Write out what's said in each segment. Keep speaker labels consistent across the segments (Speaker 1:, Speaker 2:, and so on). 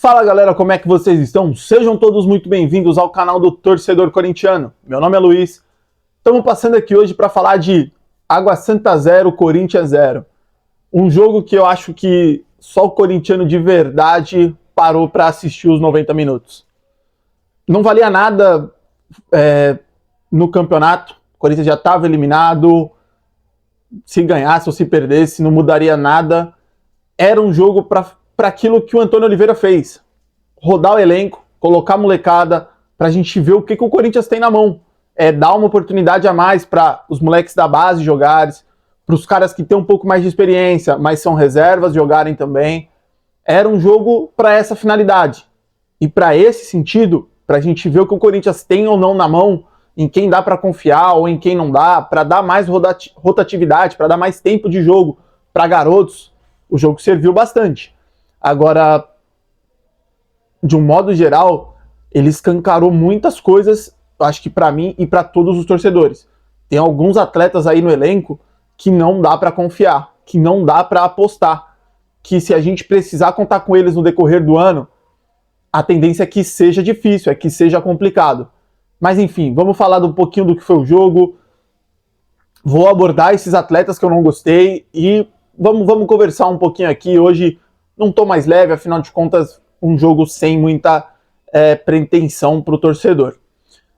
Speaker 1: Fala galera, como é que vocês estão? Sejam todos muito bem-vindos ao canal do Torcedor Corintiano. Meu nome é Luiz. Estamos passando aqui hoje para falar de Água Santa 0, Corinthians 0. Um jogo que eu acho que só o corintiano de verdade parou para assistir os 90 minutos. Não valia nada no campeonato. O Corinthians já estava eliminado. Se ganhasse ou se perdesse, não mudaria nada. Era um jogo para aquilo que o Antônio Oliveira fez. Rodar o elenco, colocar a molecada, para a gente ver o que o Corinthians tem na mão. Dar uma oportunidade a mais para os moleques da base jogarem, para os caras que têm um pouco mais de experiência, mas são reservas, jogarem também. Era um jogo para essa finalidade. E para esse sentido, para a gente ver o que o Corinthians tem ou não na mão, em quem dá para confiar ou em quem não dá, para dar mais rotatividade, para dar mais tempo de jogo para garotos, o jogo serviu bastante. Agora, de um modo geral, ele escancarou muitas coisas, acho que para mim e para todos os torcedores. Tem alguns atletas aí no elenco que não dá para confiar, que não dá para apostar, que se a gente precisar contar com eles no decorrer do ano, a tendência é que seja difícil, é que seja complicado. Mas enfim, vamos falar um pouquinho do que foi o jogo. Vou abordar esses atletas que eu não gostei e vamos conversar um pouquinho aqui. Hoje não tô mais leve, afinal de contas, um jogo sem muita pretensão para o torcedor.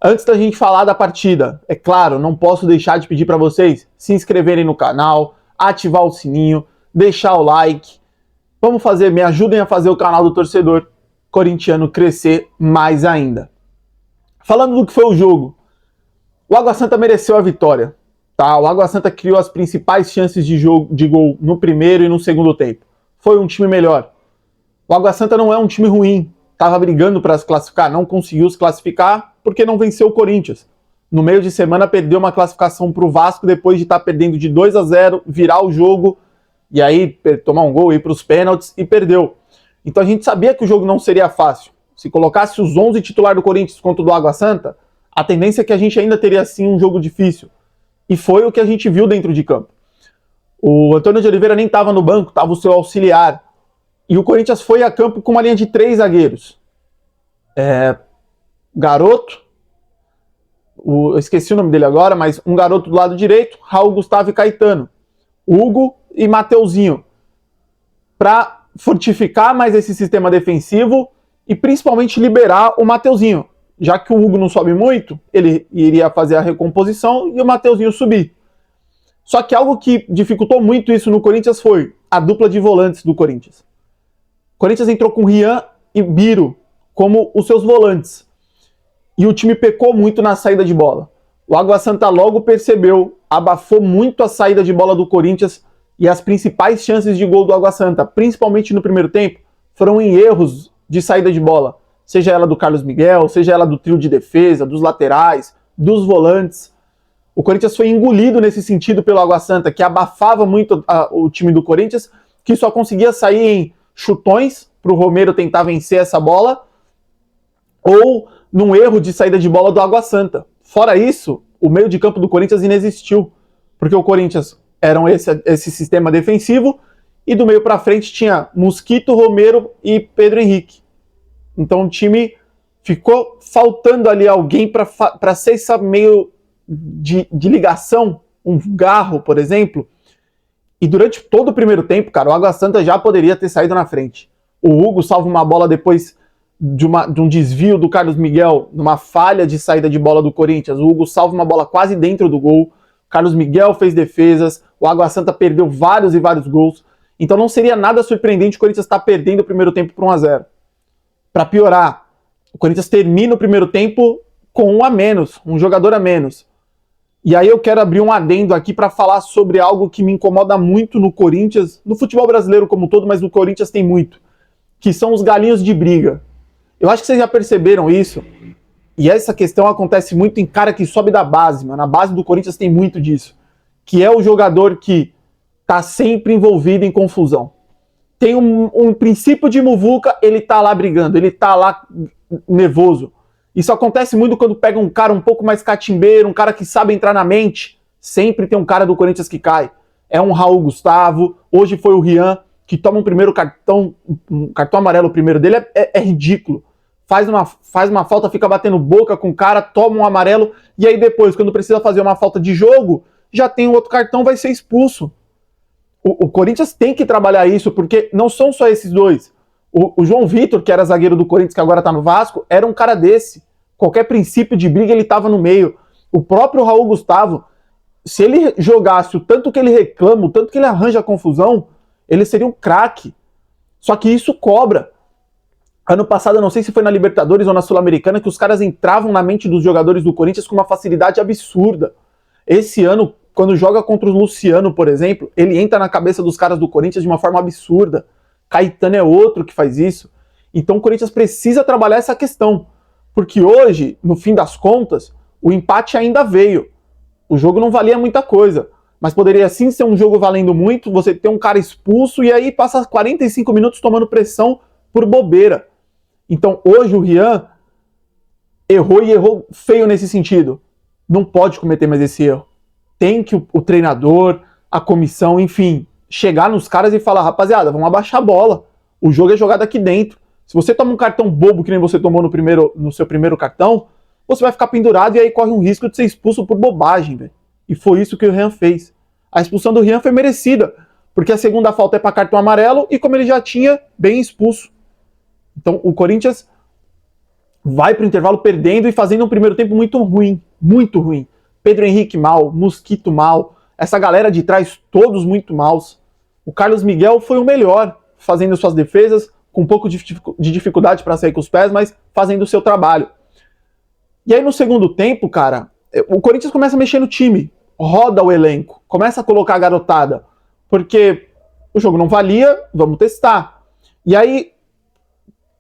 Speaker 1: Antes da gente falar da partida, é claro, não posso deixar de pedir para vocês se inscreverem no canal, ativar o sininho, deixar o like. Me ajudem a fazer o canal do Torcedor Corintiano crescer mais ainda. Falando do que foi o jogo, o Água Santa mereceu a vitória. Tá? O Água Santa criou as principais chances de gol no primeiro e no segundo tempo. Foi um time melhor. O Água Santa não é um time ruim. Estava brigando para se classificar, não conseguiu se classificar porque não venceu o Corinthians. No meio de semana perdeu uma classificação para o Vasco depois de estar perdendo de 2-0, virar o jogo e aí tomar um gol, ir para os pênaltis e perdeu. Então a gente sabia que o jogo não seria fácil. Se colocasse os 11 titulares do Corinthians contra o do Água Santa, a tendência é que a gente ainda teria sim um jogo difícil. E foi o que a gente viu dentro de campo. O Antônio de Oliveira nem estava no banco, estava o seu auxiliar. E o Corinthians foi a campo com uma linha de 3 zagueiros. Garoto, eu esqueci o nome dele agora, mas um garoto do lado direito, Raul, Gustavo e Caetano. Hugo e Mateuzinho. Para fortificar mais esse sistema defensivo e principalmente liberar o Mateuzinho. Já que o Hugo não sobe muito, ele iria fazer a recomposição e o Mateuzinho subir. Só que algo que dificultou muito isso no Corinthians foi a dupla de volantes do Corinthians. O Corinthians entrou com Rian e Biro como os seus volantes. E o time pecou muito na saída de bola. O Água Santa logo percebeu, abafou muito a saída de bola do Corinthians e as principais chances de gol do Água Santa, principalmente no primeiro tempo, foram em erros de saída de bola. Seja ela do Carlos Miguel, seja ela do trio de defesa, dos laterais, dos volantes. O Corinthians foi engolido nesse sentido pelo Água Santa, que abafava muito o time do Corinthians, que só conseguia sair em chutões para o Romero tentar vencer essa bola, ou num erro de saída de bola do Água Santa. Fora isso, o meio de campo do Corinthians inexistiu, porque o Corinthians era esse sistema defensivo, e do meio para frente tinha Mosquito, Romero e Pedro Henrique. Então o time ficou faltando ali alguém para ser esse meio de ligação, um Garro, por exemplo. E durante todo o primeiro tempo, cara, o Água Santa já poderia ter saído na frente. O Hugo salva uma bola depois de um desvio do Carlos Miguel, numa falha de saída de bola do Corinthians. O Hugo salva uma bola quase dentro do gol. O Carlos Miguel fez defesas. O Água Santa perdeu vários e vários gols. Então não seria nada surpreendente o Corinthians estar perdendo o primeiro tempo por 1-0. Para piorar, o Corinthians termina o primeiro tempo com um a menos, um jogador a menos. E aí eu quero abrir um adendo aqui para falar sobre algo que me incomoda muito no Corinthians, no futebol brasileiro como um todo, mas no Corinthians tem muito, que são os galinhos de briga. Eu acho que vocês já perceberam isso, e essa questão acontece muito em cara que sobe da base, mano. Na base do Corinthians tem muito disso, que é o jogador que tá sempre envolvido em confusão. Tem um princípio de muvuca, ele tá lá brigando, ele tá lá nervoso. Isso acontece muito quando pega um cara um pouco mais catimbeiro, um cara que sabe entrar na mente. Sempre tem um cara do Corinthians que cai. É um Raul Gustavo, hoje foi o Rian, que toma um cartão amarelo primeiro dele, é ridículo. Faz uma falta, fica batendo boca com o cara, toma um amarelo, e aí depois, quando precisa fazer uma falta de jogo, já tem um outro cartão, vai ser expulso. O Corinthians tem que trabalhar isso, porque não são só esses dois. O João Vitor, que era zagueiro do Corinthians, que agora tá no Vasco, era um cara desse. Qualquer princípio de briga, ele tava no meio. O próprio Raul Gustavo, se ele jogasse o tanto que ele reclama, o tanto que ele arranja confusão, ele seria um craque. Só que isso cobra. Ano passado, eu não sei se foi na Libertadores ou na Sul-Americana, que os caras entravam na mente dos jogadores do Corinthians com uma facilidade absurda. Esse ano, quando joga contra o Luciano, por exemplo, ele entra na cabeça dos caras do Corinthians de uma forma absurda. Caetano é outro que faz isso. Então o Corinthians precisa trabalhar essa questão. Porque hoje, no fim das contas, o empate ainda veio. O jogo não valia muita coisa. Mas poderia sim ser um jogo valendo muito, você ter um cara expulso e aí passa 45 minutos tomando pressão por bobeira. Então hoje o Rian errou e errou feio nesse sentido. Não pode cometer mais esse erro. Tem que o treinador, a comissão, enfim, chegar nos caras e falar, rapaziada, vamos abaixar a bola. O jogo é jogado aqui dentro. Se você toma um cartão bobo que nem você tomou no seu primeiro cartão, você vai ficar pendurado e aí corre um risco de ser expulso por bobagem, velho. E foi isso que o Rian fez. A expulsão do Rian foi merecida, porque a segunda falta é para cartão amarelo e como ele já tinha, bem expulso. Então o Corinthians vai para o intervalo perdendo e fazendo um primeiro tempo muito ruim, muito ruim. Pedro Henrique mal, Mosquito mal, essa galera de trás todos muito maus. O Carlos Miguel foi o melhor, fazendo suas defesas, com um pouco de dificuldade para sair com os pés, mas fazendo o seu trabalho. E aí no segundo tempo, cara, o Corinthians começa a mexer no time, roda o elenco, começa a colocar a garotada, porque o jogo não valia, vamos testar. E aí,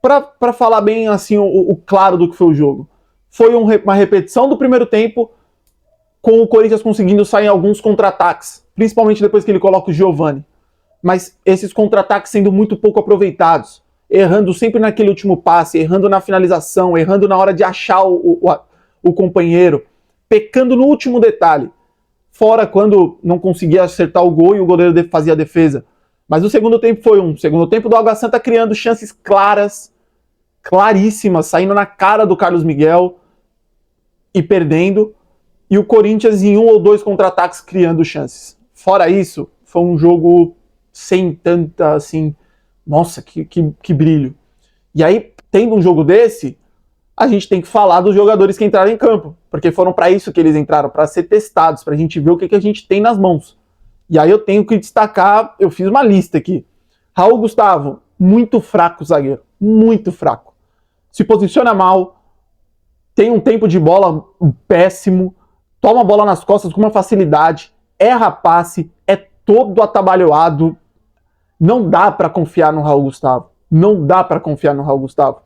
Speaker 1: para falar bem assim o claro do que foi o jogo, foi uma repetição do primeiro tempo, com o Corinthians conseguindo sair em alguns contra-ataques, principalmente depois que ele coloca o Giovani. Mas esses contra-ataques sendo muito pouco aproveitados, errando sempre naquele último passe, errando na finalização, errando na hora de achar o companheiro, pecando no último detalhe. Fora quando não conseguia acertar o gol e o goleiro fazia a defesa. Mas o segundo tempo foi um segundo tempo do Água Santa criando chances claras, claríssimas, saindo na cara do Carlos Miguel e perdendo. E o Corinthians em um ou dois contra-ataques criando chances. Fora isso, foi um jogo sem tanta, assim, nossa, que brilho. E aí, tendo um jogo desse, a gente tem que falar dos jogadores que entraram em campo, porque foram para isso que eles entraram, para ser testados, para a gente ver o que a gente tem nas mãos. E aí eu tenho que destacar, eu fiz uma lista aqui. Raul Gustavo, muito fraco zagueiro, muito fraco. Se posiciona mal, tem um tempo de bola péssimo, toma a bola nas costas com uma facilidade, erra passe, é todo atabalhoado. Não dá para confiar no Raul Gustavo. Não dá para confiar no Raul Gustavo.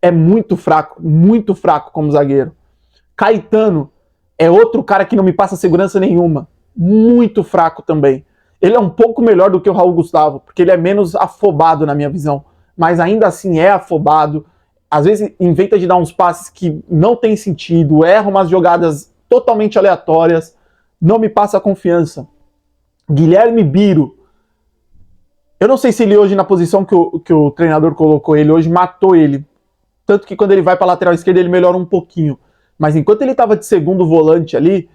Speaker 1: É muito fraco como zagueiro. Caetano é outro cara que não me passa segurança nenhuma. Muito fraco também. Ele é um pouco melhor do que o Raul Gustavo, porque ele é menos afobado na minha visão. Mas ainda assim é afobado. Às vezes inventa de dar uns passes que não tem sentido, erra umas jogadas totalmente aleatórias, não me passa confiança. Guilherme Biro, eu não sei se ele hoje na posição que o treinador colocou ele, hoje matou ele, tanto que quando ele vai para a lateral esquerda ele melhora um pouquinho, mas enquanto ele estava de segundo volante ali,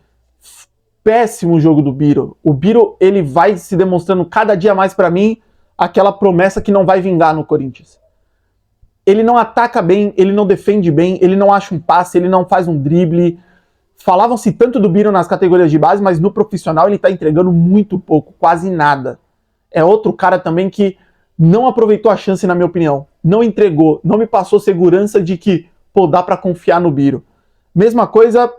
Speaker 1: péssimo o jogo do Biro. O Biro, ele vai se demonstrando cada dia mais para mim aquela promessa que não vai vingar no Corinthians. Ele não ataca bem, ele não defende bem, ele não acha um passe, ele não faz um drible. Falavam-se tanto do Biro nas categorias de base, mas no profissional ele tá entregando muito pouco, quase nada. É outro cara também que não aproveitou a chance, na minha opinião. Não entregou, não me passou segurança de que, pô, dá pra confiar no Biro. Mesma coisa,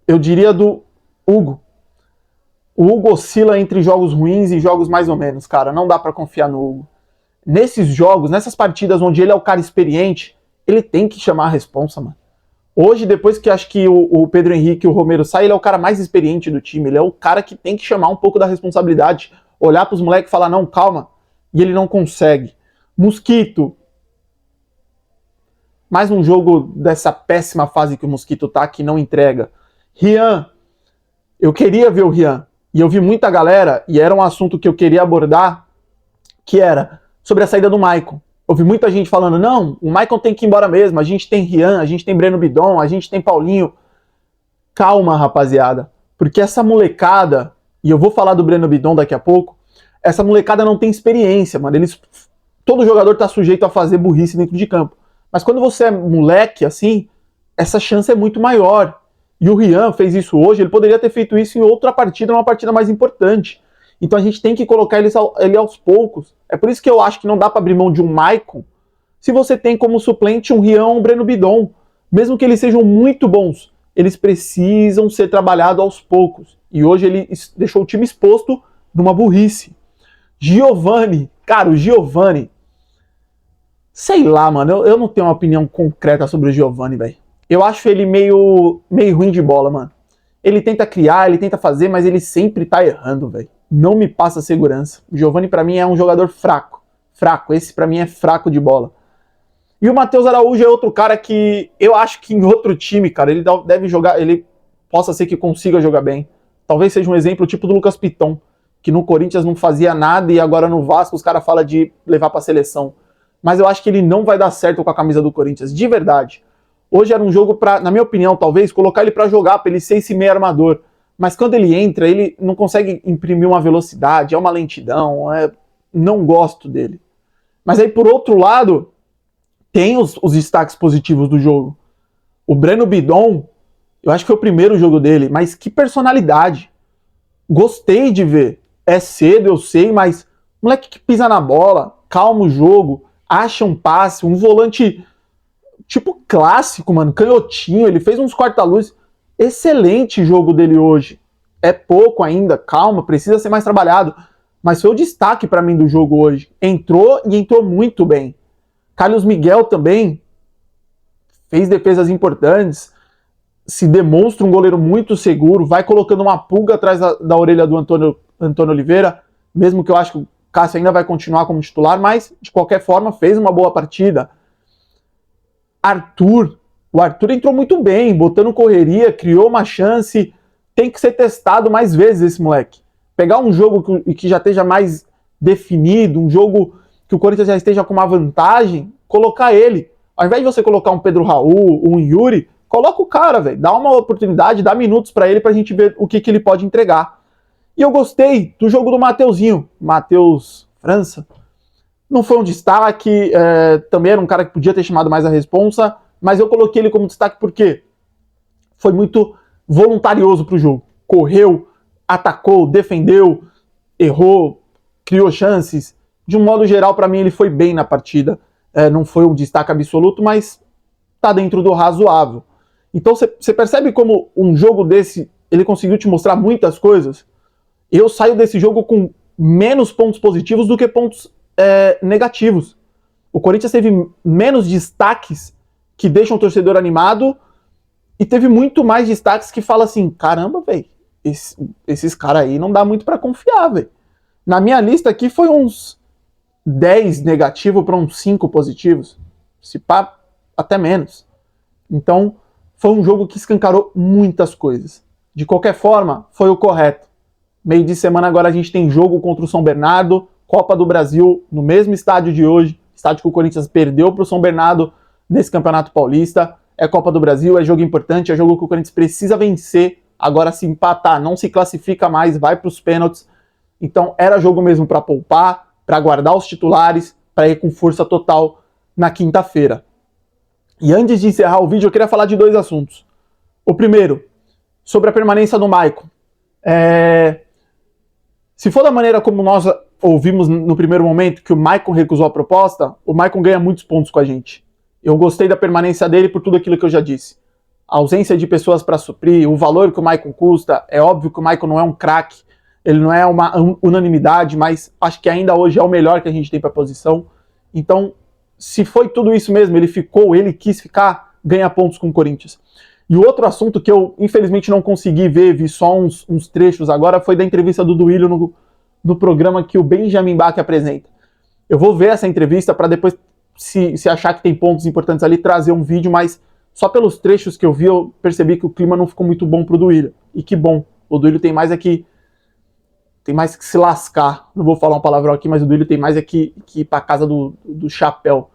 Speaker 1: eu diria do Hugo. O Hugo oscila entre jogos ruins e jogos mais ou menos, cara. Não dá pra confiar no Hugo. Nesses jogos, nessas partidas onde ele é o cara experiente, ele tem que chamar a responsa, mano. Hoje, depois que acho que o Pedro Henrique e o Romero saem, ele é o cara mais experiente do time. Ele é o cara que tem que chamar um pouco da responsabilidade. Olhar pros moleques e falar, não, calma. E ele não consegue. Mosquito. Mais um jogo dessa péssima fase que o Mosquito tá, que não entrega. Rian. Eu queria ver o Rian. E eu vi muita galera, e era um assunto que eu queria abordar, que era sobre a saída do Maicon. Ouvi muita gente falando, não, o Maicon tem que ir embora mesmo, a gente tem Rian, a gente tem Breno Bidon, a gente tem Paulinho. Calma, rapaziada, porque essa molecada, e eu vou falar do Breno Bidon daqui a pouco, essa molecada não tem experiência, mano. Todo jogador tá sujeito a fazer burrice dentro de campo. Mas quando você é moleque, assim, essa chance é muito maior. E o Rian fez isso hoje, ele poderia ter feito isso em outra partida, numa partida mais importante. Então a gente tem que colocar ele aos poucos. É por isso que eu acho que não dá para abrir mão de um Maicon se você tem como suplente um Rian ou um Breno Bidon. Mesmo que eles sejam muito bons, eles precisam ser trabalhados aos poucos. E hoje ele deixou o time exposto numa burrice. Giovani, cara, o Giovani, sei lá, mano, eu não tenho uma opinião concreta sobre o Giovani, velho. Eu acho ele meio ruim de bola, mano. Ele tenta criar, ele tenta fazer, mas ele sempre tá errando, velho. Não me passa segurança. O Giovani, pra mim, é um jogador fraco. Fraco. Esse, pra mim, é fraco de bola. E o Matheus Araújo é outro cara que eu acho que em outro time, cara, ele deve jogar, ele possa ser que consiga jogar bem. Talvez seja um exemplo tipo do Lucas Piton, que no Corinthians não fazia nada e agora no Vasco os caras falam de levar pra seleção. Mas eu acho que ele não vai dar certo com a camisa do Corinthians, de verdade. Hoje era um jogo pra, na minha opinião, talvez, colocar ele pra jogar, pra ele ser esse meio armador. Mas quando ele entra, ele não consegue imprimir uma velocidade, é uma lentidão, não gosto dele. Mas aí, por outro lado, tem os destaques positivos do jogo. O Breno Bidon, eu acho que foi o primeiro jogo dele, mas que personalidade. Gostei de ver. É cedo, eu sei, mas moleque que pisa na bola, calma o jogo, acha um passe, um volante tipo clássico, mano, canhotinho, ele fez uns corta-luz. Excelente jogo dele hoje. É pouco ainda, calma, precisa ser mais trabalhado. Mas foi o destaque pra mim do jogo hoje. Entrou e entrou muito bem. Carlos Miguel também fez defesas importantes, se demonstra um goleiro muito seguro, vai colocando uma pulga atrás da orelha do Antônio Oliveira, mesmo que eu acho que o Cássio ainda vai continuar como titular, mas de qualquer forma fez uma boa partida. O Arthur entrou muito bem, botando correria, criou uma chance, tem que ser testado mais vezes esse moleque. Pegar um jogo que já esteja mais definido, um jogo que o Corinthians já esteja com uma vantagem, colocar ele. Ao invés de você colocar um Pedro Raul, um Yuri, coloca o cara, velho. Dá uma oportunidade, dá minutos pra ele pra gente ver o que ele pode entregar. E eu gostei do jogo do Mateuzinho. Matheus França. Não foi um destaque, também era um cara que podia ter chamado mais a responsa, mas eu coloquei ele como destaque porque foi muito voluntarioso pro jogo. Correu, atacou, defendeu, errou, criou chances. De um modo geral, pra mim, ele foi bem na partida. Não foi um destaque absoluto, mas tá dentro do razoável. Então você percebe como um jogo desse, ele conseguiu te mostrar muitas coisas? Eu saio desse jogo com menos pontos positivos do que pontos negativos. O Corinthians teve menos destaques que deixam o torcedor animado e teve muito mais destaques que fala assim, caramba, velho, esses caras aí não dá muito pra confiar, velho. Na minha lista aqui foi uns 10 negativos para uns 5 positivos. Se pá, até menos. Então, foi um jogo que escancarou muitas coisas. De qualquer forma, foi o correto. Meio de semana agora a gente tem jogo contra o São Bernardo, Copa do Brasil, no mesmo estádio de hoje, estádio que o Corinthians perdeu para o São Bernardo nesse Campeonato Paulista. É Copa do Brasil, é jogo importante, é jogo que o Corinthians precisa vencer. Agora, se empatar, não se classifica mais, vai para os pênaltis. Então, era jogo mesmo para poupar, para guardar os titulares, para ir com força total na quinta-feira. E antes de encerrar o vídeo, eu queria falar de 2 assuntos. O primeiro, sobre a permanência do Maicon. Se for da maneira como nós ouvimos no primeiro momento, que o Maicon recusou a proposta, o Maicon ganha muitos pontos com a gente. Eu gostei da permanência dele por tudo aquilo que eu já disse. A ausência de pessoas para suprir, o valor que o Maicon custa, é óbvio que o Maicon não é um craque, ele não é uma unanimidade, mas acho que ainda hoje é o melhor que a gente tem para a posição. Então, se foi tudo isso mesmo, ele quis ficar, ganha pontos com o Corinthians. E o outro assunto que eu, infelizmente, não consegui ver, vi só uns trechos agora, foi da entrevista do Duílio no programa que o Benjamin Bach apresenta. Eu vou ver essa entrevista para depois, se achar que tem pontos importantes ali, trazer um vídeo, mas só pelos trechos que eu vi, eu percebi que o clima não ficou muito bom pro Duílio. E que bom, o Duílio tem mais aqui tem mais que se lascar. Não vou falar um palavrão aqui, mas o Duílio tem mais é que ir pra casa do chapéu,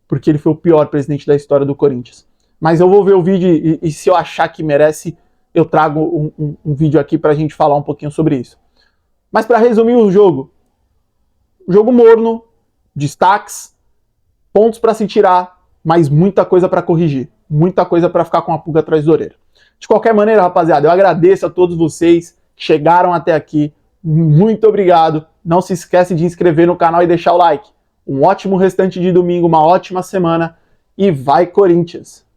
Speaker 1: porque ele foi o pior presidente da história do Corinthians. Mas eu vou ver o vídeo e se eu achar que merece, eu trago um vídeo aqui pra gente falar um pouquinho sobre isso. Mas para resumir o jogo morno, destaques, pontos para se tirar, mas muita coisa para corrigir, muita coisa para ficar com a pulga atrás da orelha. De qualquer maneira, rapaziada, eu agradeço a todos vocês que chegaram até aqui. Muito obrigado. Não se esquece de inscrever no canal e deixar o like. Um ótimo restante de domingo, uma ótima semana e vai Corinthians!